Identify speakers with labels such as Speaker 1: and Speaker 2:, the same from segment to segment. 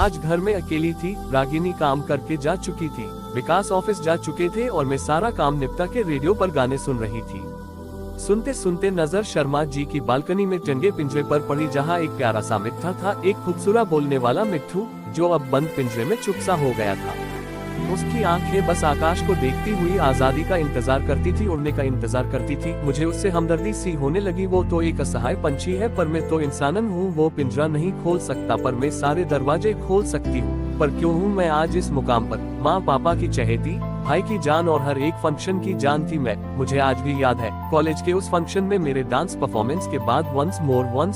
Speaker 1: आज घर में अकेली थी। रागिनी काम करके जा चुकी थी, विकास ऑफिस जा चुके थे और मैं सारा काम निपटा के रेडियो पर गाने सुन रही थी। सुनते सुनते नजर शर्मा जी की बालकनी में टंगे पिंजरे पर पड़ी, जहाँ एक प्यारा सा मिट्ठा था, एक खूबसूरत बोलने वाला मिट्ठू जो अब बंद पिंजरे में चुप सा हो गया था। उसकी आंखें बस आकाश को देखती हुई आजादी का इंतजार करती थी, उड़ने का इंतजार करती थी। मुझे उससे हमदर्दी सी होने लगी। वो तो एक असहाय पंछी है, पर मैं तो इंसानन हूँ। वो पिंजरा नहीं खोल सकता, पर मैं सारे दरवाजे खोल सकती हूँ। पर क्यों हूँ मैं आज इस मुकाम पर? माँ पापा की चहेती, भाई की जान और हर एक फंक्शन की जान थी मैं। मुझे आज भी याद है कॉलेज के उस फंक्शन में मेरे डांस परफॉर्मेंस के बाद वंस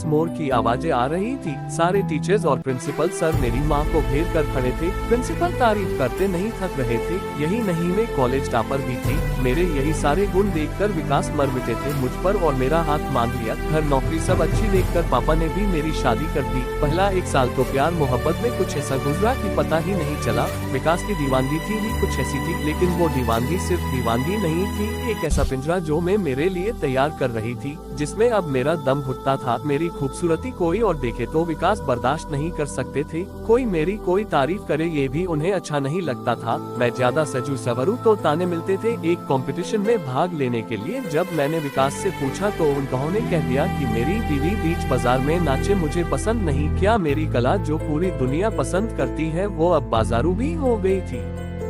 Speaker 1: मोर की आवाजें आ रही थी। सारे टीचर्स और प्रिंसिपल सर मेरी माँ को घेर कर खड़े थे। प्रिंसिपल तारीफ करते नहीं थक रहे थे। यही नहीं, मैं कॉलेज टॉपर भी थी। मेरे यही सारे गुण देखकर विकास मर मिटे थे मुझ पर और मेरा हाथ मान लिया। घर नौकरी सब अच्छी देखकर पापा ने भी मेरी शादी कर दी। पहला 1 साल तो प्यार मोहब्बत में कुछ ऐसा गुजरा कि पता ही नहीं चला। विकास की दीवानगी थी ही कुछ ऐसी थी, लेकिन वो दीवानगी सिर्फ दीवानगी नहीं थी, एक ऐसा पिंजरा जो मैं मेरे लिए तैयार कर रही थी, जिसमें अब मेरा दम घुटता था। मेरी खूबसूरती कोई और देखे तो विकास बर्दाश्त नहीं कर सकते थे। कोई मेरी कोई तारीफ करे ये भी उन्हें अच्छा नहीं लगता था। मैं ज्यादा सजू सवरू तो ताने मिलते थे। एक कंपटीशन में भाग लेने के लिए जब मैंने विकास से पूछा तो उन्होंने कह दिया कि मेरी बीवी बीच बाजार में नाचे मुझे पसंद नहीं। क्या मेरी कला जो पूरी दुनिया पसंद करती है वो अब बाजारू भी हो गई थी?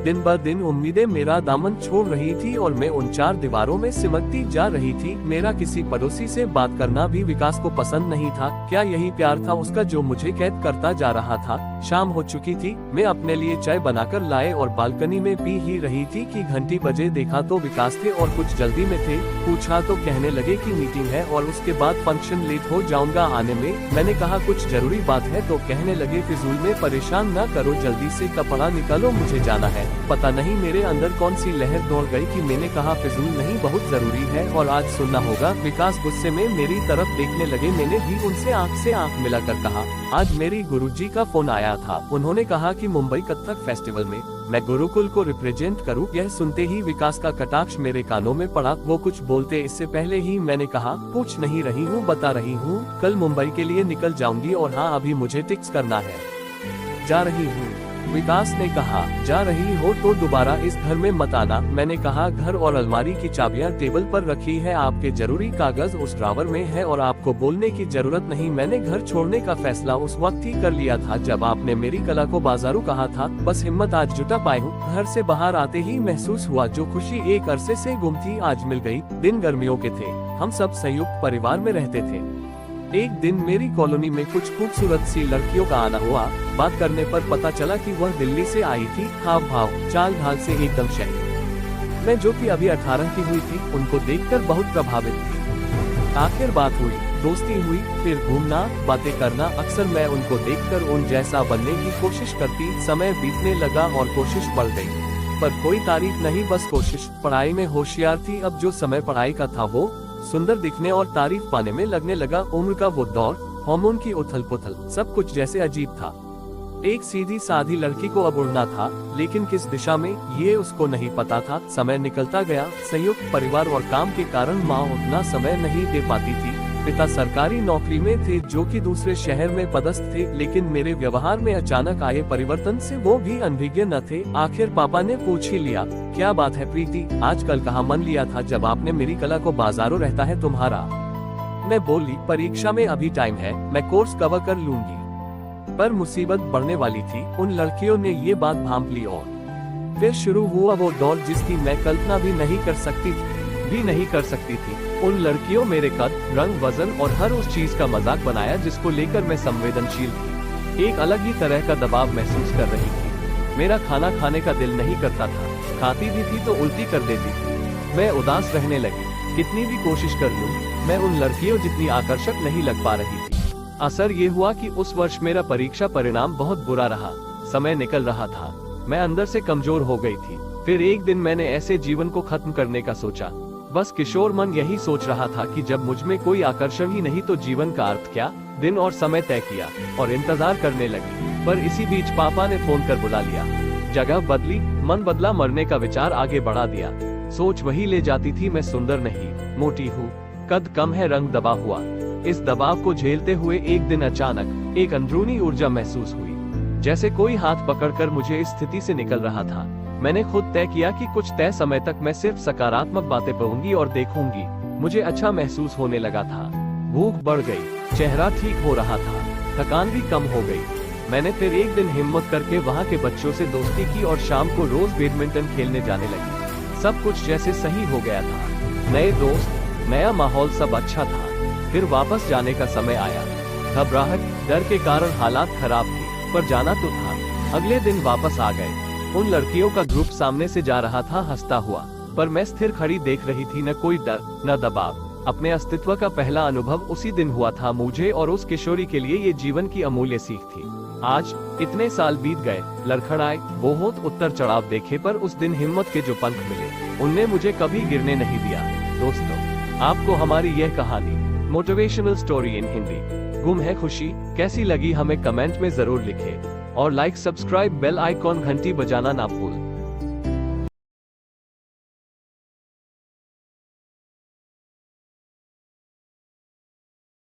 Speaker 1: दिन ब दिन उम्मीदें मेरा दामन छोड़ रही थी और मैं उन 4 दीवारों में सिमटती जा रही थी। मेरा किसी पड़ोसी से बात करना भी विकास को पसंद नहीं था। क्या यही प्यार था उसका जो मुझे कैद करता जा रहा था? शाम हो चुकी थी। मैं अपने लिए चाय बनाकर लाए और बालकनी में पी ही रही थी कि घंटी बजे। देखा तो विकास थे और कुछ जल्दी में थे। पूछा तो कहने लगे कि मीटिंग है और उसके बाद फंक्शन, लेट हो जाऊंगा आने में। मैंने कहा कुछ जरूरी बात है तो कहने लगे फिजूल में परेशान न करो, जल्दी से कपड़ा निकालो, मुझे जाना है। पता नहीं मेरे अंदर कौन सी लहर दौड़ गई कि मैंने कहा फिजूल नहीं, बहुत जरूरी है और आज सुनना होगा। विकास गुस्से में मेरी तरफ देखने लगे। मैंने भी उनसे आंख से आंख मिलाकर कहा आज मेरी गुरुजी का फोन आया था। उन्होंने कहा कि मुंबई कथक फेस्टिवल में मैं गुरुकुल को रिप्रेजेंट करूं। यह सुनते ही विकास का कटाक्ष मेरे कानों में पड़ा। वो कुछ बोलते इससे पहले ही मैंने कहा पूछ नहीं रही हूँ, बता रही हूँ। कल मुंबई के लिए निकल जाऊंगी और हाँ अभी मुझे टिक्स करना है। जा रही हूँ। विकास ने कहा जा रही हो तो दोबारा इस घर में मत आना। मैंने कहा घर और अलमारी की चाबियां टेबल पर रखी है, आपके जरूरी कागज उस ड्रावर में है और आपको बोलने की जरूरत नहीं। मैंने घर छोड़ने का फैसला उस वक्त ही कर लिया था जब आपने मेरी कला को बाजारू कहा था। बस हिम्मत आज जुटा पाई हूँ। घर से बाहर आते ही महसूस हुआ जो खुशी एक अरसे से गुम थी आज मिल गई। दिन गर्मियों के थे, हम सब संयुक्त परिवार में रहते थे। एक दिन मेरी कॉलोनी में कुछ खूबसूरत सी लड़कियों का आना हुआ। बात करने पर पता चला कि वह दिल्ली से आई थी। हाव भाव चाल ढाल से एकदम शहरी। मैं जो कि अभी 18 की हुई थी, उनको देखकर बहुत प्रभावित थी। आखिर बात हुई, दोस्ती हुई, फिर घूमना, बातें करना। अक्सर मैं उनको देखकर उन जैसा बनने की कोशिश करती। समय बीतने लगा और कोशिश बढ़ गई, पर कोई तारीफ नहीं, बस कोशिश। पढ़ाई में होशियार थी। अब जो समय पढ़ाई का था वो सुंदर दिखने और तारीफ पाने में लगने लगा। उम्र का वो दौर, हार्मोन की उथल पुथल, सब कुछ जैसे अजीब था। एक सीधी साधी लड़की को अब उड़ना था, लेकिन किस दिशा में ये उसको नहीं पता था। समय निकलता गया। संयुक्त परिवार और काम के कारण माँ उतना समय नहीं दे पाती थी। पिता सरकारी नौकरी में थे जो कि दूसरे शहर में पदस्थ थे, लेकिन मेरे व्यवहार में अचानक आए परिवर्तन से वो भी अनभिज्ञ न थे। आखिर पापा ने पूछ ही लिया क्या बात है प्रीति, आजकल कहाँ मन लिया था जब आपने मेरी कला को बाजारों रहता है तुम्हारा। मैं बोली परीक्षा में अभी टाइम है, मैं कोर्स कवर कर लूंगी। पर मुसीबत बढ़ने वाली थी। उन लड़कियों ने ये बात भांप ली और फिर शुरू हुआ वो दौर जिसकी मैं कल्पना भी नहीं कर सकती थी। उन लड़कियों मेरे कद, रंग, वजन और हर उस चीज का मजाक बनाया जिसको लेकर मैं संवेदनशील थी। एक अलग ही तरह का दबाव महसूस कर रही थी। मेरा खाना खाने का दिल नहीं करता था, खाती भी थी तो उल्टी कर देती थी। मैं उदास रहने लगी। कितनी भी कोशिश कर लूं, मैं उन लड़कियों जितनी आकर्षक नहीं लग पा रही थी। असर ये हुआ कि उस वर्ष मेरा परीक्षा परिणाम बहुत बुरा रहा। समय निकल रहा था, मैं अंदर से कमजोर हो गई थी। फिर एक दिन मैंने ऐसे जीवन को खत्म करने का सोचा। बस किशोर मन यही सोच रहा था कि जब मुझ में कोई आकर्षण ही नहीं तो जीवन का अर्थ क्या। दिन और समय तय किया और इंतजार करने लगी। पर इसी बीच पापा ने फोन कर बुला लिया। जगह बदली, मन बदला, मरने का विचार आगे बढ़ा दिया। सोच वही ले जाती थी, मैं सुंदर नहीं, मोटी हूँ, कद कम है, रंग दबा हुआ। इस दबाव को झेलते हुए एक दिन अचानक एक अंदरूनी ऊर्जा महसूस हुई। जैसे कोई हाथ पकड़कर मुझे इस स्थिति से निकल रहा था। मैंने खुद तय किया कि कुछ तय समय तक मैं सिर्फ सकारात्मक बातें पढ़ूंगी और देखूंगी। मुझे अच्छा महसूस होने लगा था। भूख बढ़ गई, चेहरा ठीक हो रहा था, थकान भी कम हो गई। मैंने फिर एक दिन हिम्मत करके वहाँ के बच्चों से दोस्ती की और शाम को रोज बैडमिंटन खेलने जाने लगी। सब कुछ जैसे सही हो गया था। नए दोस्त, नया माहौल, सब अच्छा था। फिर वापस जाने का समय आया। घबराहट, डर के कारण हालात खराब थे, पर जाना तो था। अगले दिन वापस आ गए। उन लड़कियों का ग्रुप सामने से जा रहा था हंसता हुआ, पर मैं स्थिर खड़ी देख रही थी। न कोई डर, न दबाव। अपने अस्तित्व का पहला अनुभव उसी दिन हुआ था। मुझे और उस किशोरी के लिए ये जीवन की अमूल्य सीख थी। आज इतने साल बीत गए, लड़खड़ाए, बहुत उतर चढ़ाव देखे, पर उस दिन हिम्मत के जो पंख मिले, उनने मुझे कभी गिरने नहीं दिया। दोस्तों, आपको हमारी यह कहानी, मोटिवेशनल स्टोरी इन हिंदी, गुम है खुशी, कैसी लगी हमें कमेंट में जरूर लिखें। और लाइक, सब्सक्राइब, बेल आइकॉन, घंटी बजाना ना भूलें।